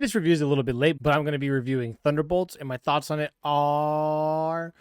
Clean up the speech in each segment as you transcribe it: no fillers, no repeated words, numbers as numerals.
This review is a little bit late, but I'm going to be reviewing Thunderbolts, and my thoughts on it are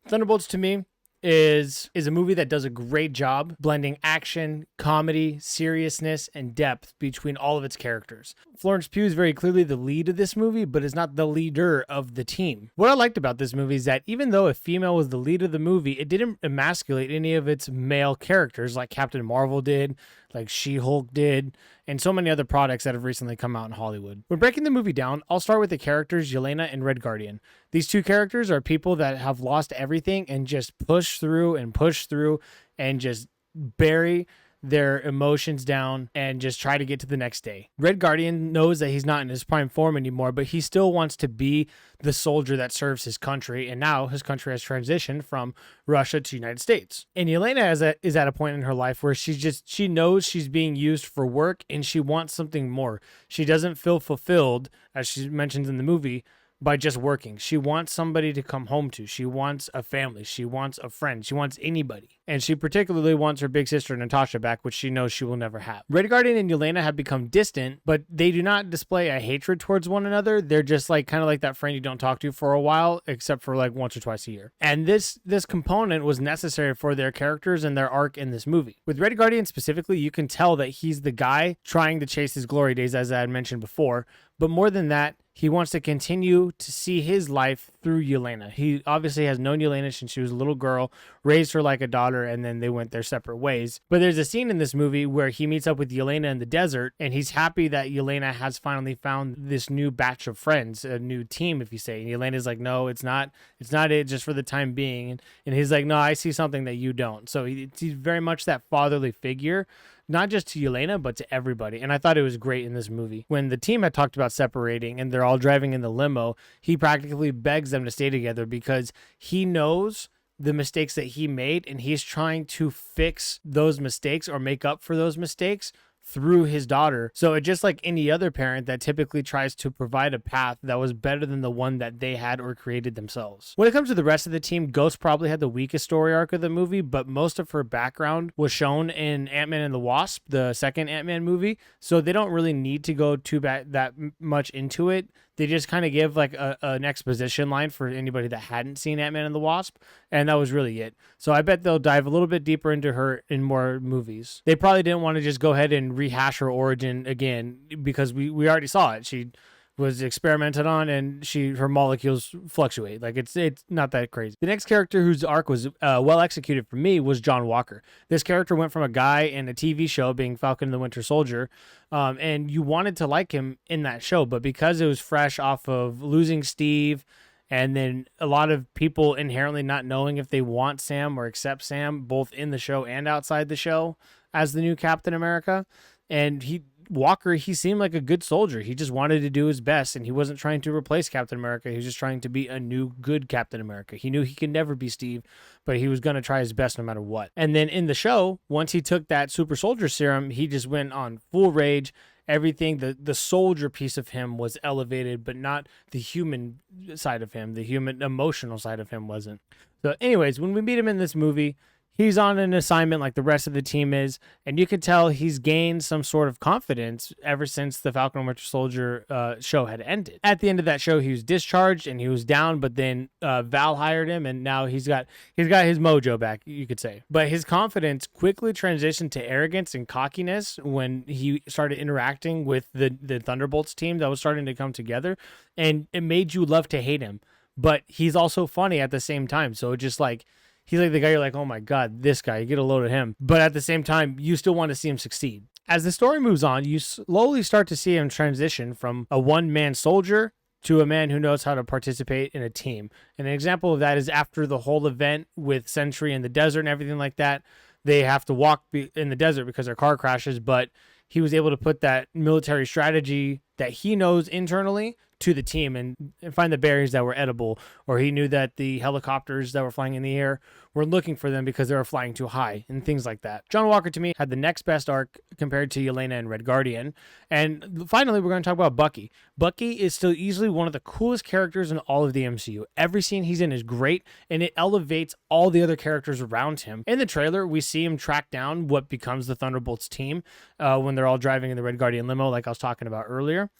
Thunderbolts to me is a movie that does a great job blending action, comedy, seriousness, and depth between all of its characters. Florence Pugh is very clearly the lead of this movie, but is not the leader of the team. What I liked about this movie is that even though a female was the lead of the movie, it didn't emasculate any of its male characters like Captain Marvel did, like She-Hulk did, and so many other products that have recently come out in Hollywood. When breaking the movie down, I'll start with the characters Yelena and Red Guardian. These two characters are people that have lost everything and just push through and just bury their emotions down and just try to get to the next day. Red Guardian knows that he's not in his prime form anymore, but he still wants to be the soldier that serves his country, and now his country has transitioned from Russia to United States. And Yelena is at a point in her life where she knows she's being used for work and she wants something more. She doesn't feel fulfilled, as she mentions in the movie, by just working. She wants somebody to come home to. She wants a family. She wants a friend. She wants anybody. And she particularly wants her big sister Natasha back, which she knows she will never have. Red Guardian and Yelena have become distant, but they do not display a hatred towards one another. They're just like kind of like that friend you don't talk to for a while, except for like once or twice a year. And this component was necessary for their characters and their arc in this movie. With Red Guardian specifically, you can tell that he's the guy trying to chase his glory days, as I had mentioned before. But more than that, he wants to continue to see his life through Yelena. He obviously has known Yelena since she was a little girl, raised her like a daughter, and then they went their separate ways. But there's a scene in this movie where he meets up with Yelena in the desert, and he's happy that Yelena has finally found this new batch of friends, a new team, if you say. And Yelena's like, no, it's not it just for the time being. And he's like, no, I see something that you don't. So he's very much that fatherly figure, not just to Yelena, but to everybody. And I thought it was great in this movie. When the team had talked about separating and they're all driving in the limo, he practically begs them to stay together because he knows the mistakes that he made and he's trying to fix those mistakes or make up for those mistakes through his daughter. So it's just like any other parent that typically tries to provide a path that was better than the one that they had or created themselves. When it comes to the rest of the team, Ghost probably had the weakest story arc of the movie, but most of her background was shown in Ant-Man and the Wasp, the second Ant-Man movie. So they don't really need to go that much into it. They just kind of give like an exposition line for anybody that hadn't seen Ant-Man and the Wasp, and that was really it. So I bet they'll dive a little bit deeper into her in more movies. They probably didn't want to just go ahead and rehash her origin again because we already saw it. She was experimented on and her molecules fluctuate. Like it's not that crazy. The next character whose arc was well executed for me was John Walker. This character went from a guy in a TV show being Falcon and the Winter Soldier, and you wanted to like him in that show, but because it was fresh off of losing Steve and then a lot of people inherently not knowing if they want Sam or accept Sam, both in the show and outside the show, as the new Captain America, and Walker, he seemed like a good soldier. He just wanted to do his best, and he wasn't trying to replace Captain America. He was just trying to be a new good Captain America. He knew he could never be Steve, but he was going to try his best no matter what. And then in the show, once he took that super soldier serum, he just went on full rage. Everything, the soldier piece of him was elevated, but not the human side of him. The human emotional side of him wasn't. So anyways, when we meet him in this movie, he's on an assignment like the rest of the team is, and you can tell he's gained some sort of confidence ever since the Falcon and Winter Soldier show had ended. At the end of that show, he was discharged and he was down, but then Val hired him, and now he's got his mojo back, you could say. But his confidence quickly transitioned to arrogance and cockiness when he started interacting with the Thunderbolts team that was starting to come together, and it made you love to hate him. But he's also funny at the same time, so it just like, he's like the guy you're like, oh my God, this guy, you get a load of him. But at the same time, you still want to see him succeed. As the story moves on, you slowly start to see him transition from a one-man soldier to a man who knows how to participate in a team. And an example of that is after the whole event with Sentry in the desert and everything like that, they have to walk in the desert because their car crashes, but he was able to put that military strategy that he knows internally to the team and find the berries that were edible, or he knew that the helicopters that were flying in the air were looking for them because they were flying too high and things like that. John Walker, to me, had the next best arc compared to Yelena and Red Guardian. And finally, we're going to talk about Bucky. Bucky is still easily one of the coolest characters in all of the MCU. Every scene he's in is great, and it elevates all the other characters around him. In the trailer, we see him track down what becomes the Thunderbolts team when they're all driving in the Red Guardian limo, like I was talking about earlier.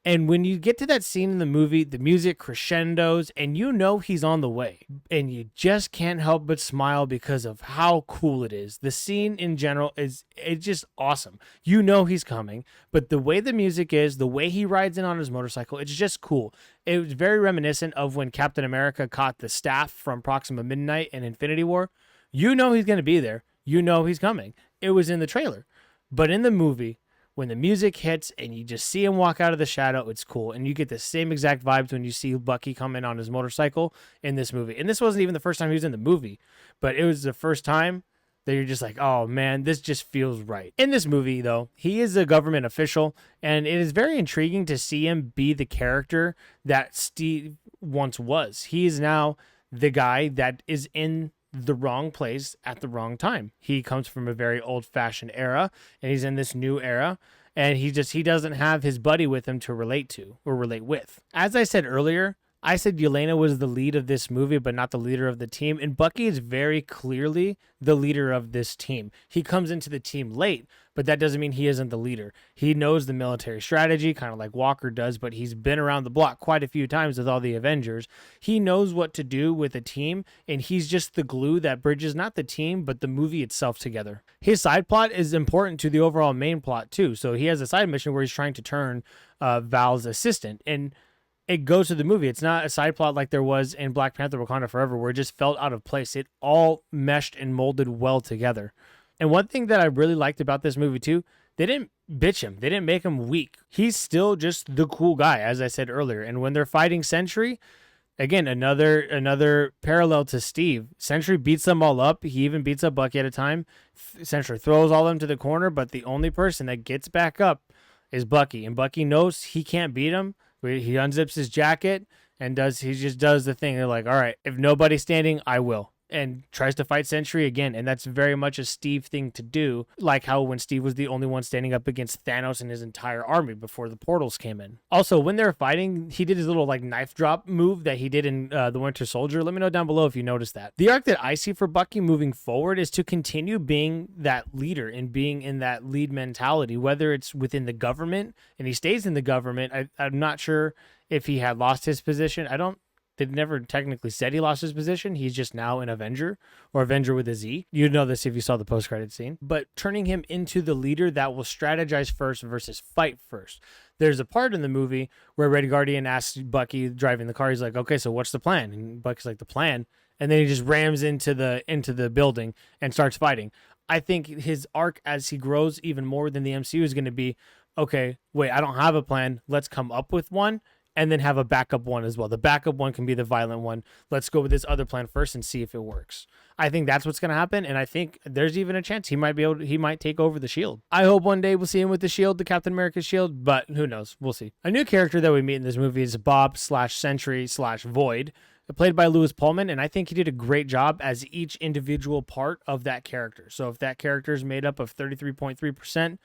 And when you get to that scene in the movie, the music crescendos and you know he's on the way. And you just can't help but smile because of how cool it is. The scene in general it's just awesome. You know he's coming, but the way the music is, the way he rides in on his motorcycle, it's just cool. It was very reminiscent of when Captain America caught the staff from Proxima Midnight in Infinity War. You know he's going to be there. You know he's coming. It was in the trailer. But in the movie, when the music hits and you just see him walk out of the shadow, it's cool. And you get the same exact vibes when you see Bucky come in on his motorcycle in this movie. And this wasn't even the first time he was in the movie, but it was the first time that you're just like, oh man, this just feels right. In this movie, though, he is a government official, and it is very intriguing to see him be the character that Steve once was. He is now the guy that is in the wrong place at the wrong time. He comes from a very old-fashioned era, and he's in this new era, and he doesn't have his buddy with him to relate to or relate with. As I said earlier, I said Yelena was the lead of this movie, but not the leader of the team, and Bucky is very clearly the leader of this team. He comes into the team late, but that doesn't mean he isn't the leader. He knows the military strategy, kind of like Walker does, but he's been around the block quite a few times with all the Avengers. He knows what to do with a team, and he's just the glue that bridges not the team, but the movie itself together. His side plot is important to the overall main plot, too. So he has a side mission where he's trying to turn Val's assistant, and it goes to the movie. It's not a side plot like there was in Black Panther Wakanda Forever, where it just felt out of place. It all meshed and molded well together. And one thing that I really liked about this movie too, they didn't bitch him. They didn't make him weak. He's still just the cool guy, as I said earlier. And when they're fighting Sentry, again, another parallel to Steve. Sentry beats them all up. He even beats up Bucky at a time. Sentry throws all of them to the corner, but the only person that gets back up is Bucky. And Bucky knows he can't beat him. He unzips his jacket and he just does the thing. They're like, all right, if nobody's standing, I will. And tries to fight Sentry again. And that's very much a Steve thing to do. Like how when Steve was the only one standing up against Thanos and his entire army before the portals came in. Also, when they were fighting, he did his little like knife drop move that he did in The Winter Soldier. Let me know down below if you noticed that. The arc that I see for Bucky moving forward is to continue being that leader and being in that lead mentality, whether it's within the government and he stays in the government. I'm not sure if he had lost his position. They never technically said he lost his position. He's just now an Avenger, or Avenger with a Z. You'd know this if you saw the post-credit scene. But turning him into the leader that will strategize first versus fight first. There's a part in the movie where Red Guardian asks Bucky driving the car, he's like, okay, so what's the plan? And Bucky's like, the plan? And then he just rams into the building and starts fighting. I think his arc as he grows even more than the MCU is going to be, okay, wait, I don't have a plan. Let's come up with one. And then have a backup one as well. The backup one can be the violent one. Let's go with this other plan first and see if it works. I think that's what's going to happen, and I think there's even a chance he might take over the Shield. I hope one day we'll see him with the Shield, the Captain America Shield, but who knows? We'll see. A new character that we meet in this movie is Bob/Sentry/Void, played by Lewis Pullman, and I think he did a great job as each individual part of that character. So if that character is made up of 33.3%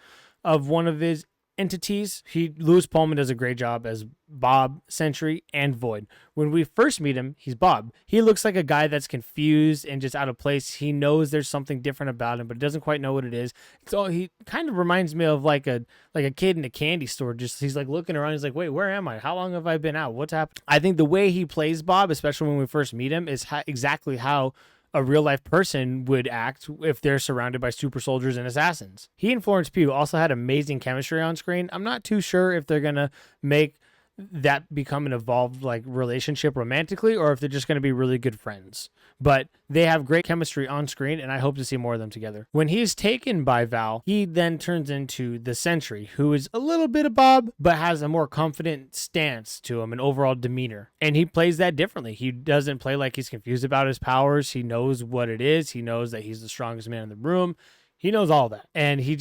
of one of his entities, Lewis Pullman does a great job as Bob, Sentry, and Void. When we first meet him, he's Bob. He looks like a guy that's confused and just out of place. He knows there's something different about him, but doesn't quite know what it is. So he kind of reminds me of like a kid in a candy store. Just he's like looking around. He's like, wait, where am I? How long have I been out? What's happened? I think the way he plays Bob, especially when we first meet him, is exactly how a real-life person would act if they're surrounded by super soldiers and assassins. He and Florence Pugh also had amazing chemistry on screen. I'm not too sure if they're going to make that become an evolved like relationship romantically or if they're just going to be really good friends. But they have great chemistry on screen, and I hope to see more of them together. When he's taken by Val, he then turns into the Sentry, who is a little bit of Bob, but has a more confident stance to him and overall demeanor. And he plays that differently. He doesn't play like he's confused about his powers. He knows what it is. He knows that he's the strongest man in the room. He knows all that. And he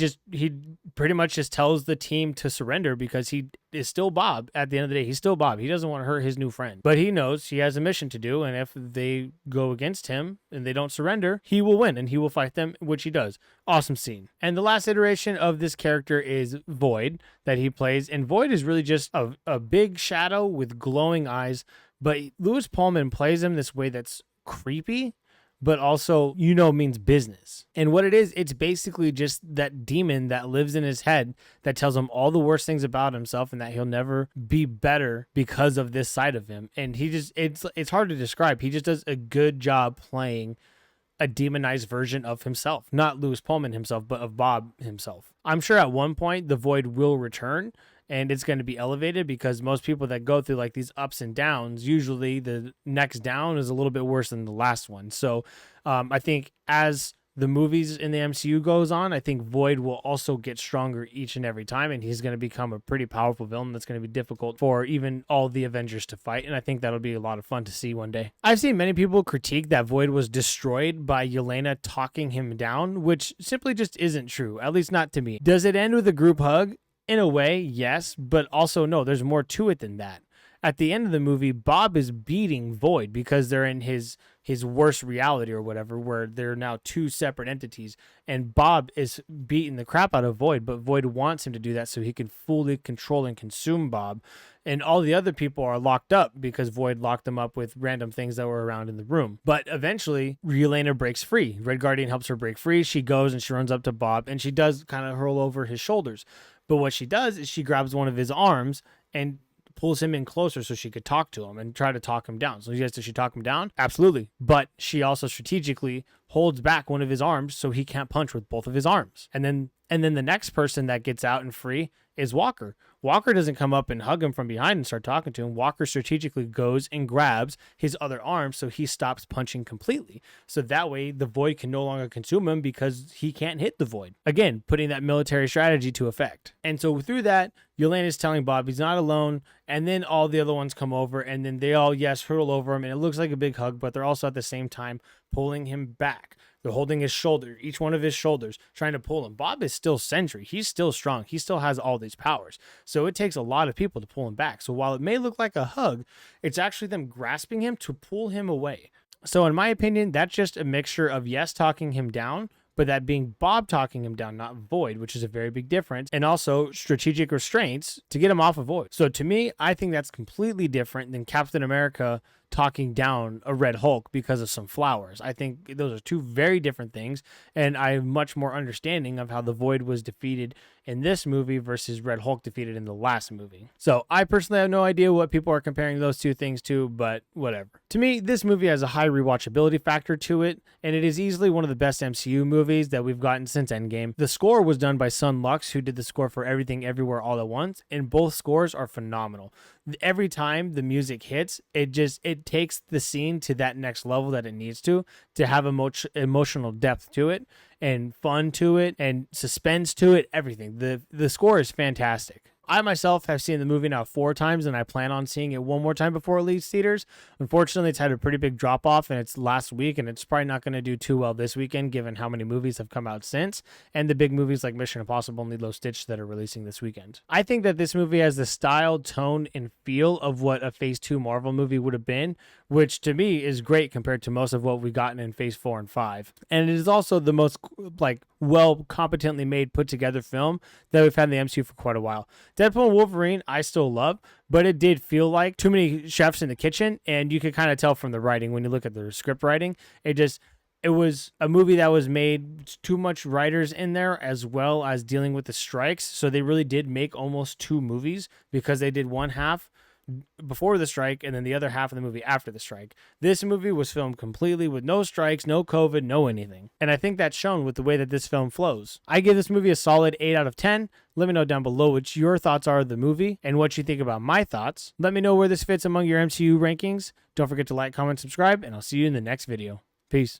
pretty much just tells the team to surrender because he is still Bob. At the end of the day, he's still Bob. He doesn't want to hurt his new friend. But he knows he has a mission to do, and if they go against him and they don't surrender, he will win, and he will fight them, which he does. Awesome scene. And the last iteration of this character is Void that he plays, and Void is really just a big shadow with glowing eyes, but Lewis Pullman plays him this way that's creepy, but also, means business. And what it is, it's basically just that demon that lives in his head that tells him all the worst things about himself and that he'll never be better because of this side of him. And it's hard to describe. He just does a good job playing a demonized version of himself, not Lewis Pullman himself, but of Bob himself. I'm sure at one point the void will return and it's going to be elevated, because most people that go through like these ups and downs, usually the next down is a little bit worse than the last one. So I think as the movies in the MCU goes on, I think Void will also get stronger each and every time, and he's going to become a pretty powerful villain that's going to be difficult for even all the Avengers to fight, and I think that'll be a lot of fun to see one day. I've seen many people critique that Void was destroyed by Yelena talking him down, which simply just isn't true, at least not to me. Does it end with a group hug? In a way, yes, but also no, there's more to it than that. At the end of the movie, Bob is beating Void because they're in his worst reality or whatever, where they're now two separate entities, and Bob is beating the crap out of Void, but Void wants him to do that so he can fully control and consume Bob, and all the other people are locked up because Void locked them up with random things that were around in the room. But eventually, Yelena breaks free. Red Guardian helps her break free. She goes and she runs up to Bob, and she does kind of hurl over his shoulders. But what she does is she grabs one of his arms and pulls him in closer so she could talk to him and try to talk him down. So yes, does she talk him down? Absolutely. But she also strategically holds back one of his arms so he can't punch with both of his arms. And then the next person that gets out and free is Walker. Walker doesn't come up and hug him from behind and start talking to him. Walker strategically goes and grabs his other arm so he stops punching completely. So that way the Void can no longer consume him because he can't hit the Void. Again, putting that military strategy to effect. And so through that, Yelena's telling Bob he's not alone, and then all the other ones come over, and then they all, hurl over him, and it looks like a big hug, but they're also at the same time pulling him back. They're holding his shoulder, each one of his shoulders, trying to pull him. Bob is still Sentry. He's still strong. He still has all these powers. So it takes a lot of people to pull him back. So while it may look like a hug, it's actually them grasping him to pull him away. So in my opinion, that's just a mixture of, yes, talking him down, but that being Bob talking him down, not Void, which is a very big difference, and also strategic restraints to get him off of Void. So to me, I think that's completely different than Captain America talking down a Red Hulk because of some flowers. I think those are two very different things, and I have much more understanding of how the Void was defeated in this movie versus Red Hulk defeated in the last movie. So I personally have no idea what people are comparing those two things to, but whatever. To me, this movie has a high rewatchability factor to it, and it is easily one of the best MCU movies that we've gotten since Endgame. The score was done by Sun Lux, who did the score for Everything Everywhere All at Once, and both scores are phenomenal. Every time the music hits, it takes the scene to that next level that it needs to have emotional depth to it, and fun to it, and suspense to it, everything. The score is fantastic. I myself have seen the movie now 4 times, and I plan on seeing it one more time before it leaves theaters. Unfortunately, it's had a pretty big drop-off, and it's last week, and it's probably not going to do too well this weekend, given how many movies have come out since, and the big movies like Mission Impossible and Lilo Stitch that are releasing this weekend. I think that this movie has the style, tone, and feel of what a Phase 2 Marvel movie would have been, which to me is great compared to most of what we've gotten in Phase 4 and 5. And it is also the most competently made, put together film that we've had in the MCU for quite a while. Deadpool and Wolverine, I still love, but it did feel like too many chefs in the kitchen, and you could kind of tell from the writing when you look at the script writing. It was a movie that was made too much writers in there, as well as dealing with the strikes. So they really did make almost 2 movies because they did one half before the strike and then the other half of the movie after the strike. This movie was filmed completely with no strikes, no COVID, no anything. And I think that's shown with the way that this film flows. I give this movie a solid 8 out of 10. Let me know down below what your thoughts are of the movie and what you think about my thoughts. Let me know where this fits among your MCU rankings. Don't forget to like, comment, subscribe, and I'll see you in the next video. Peace.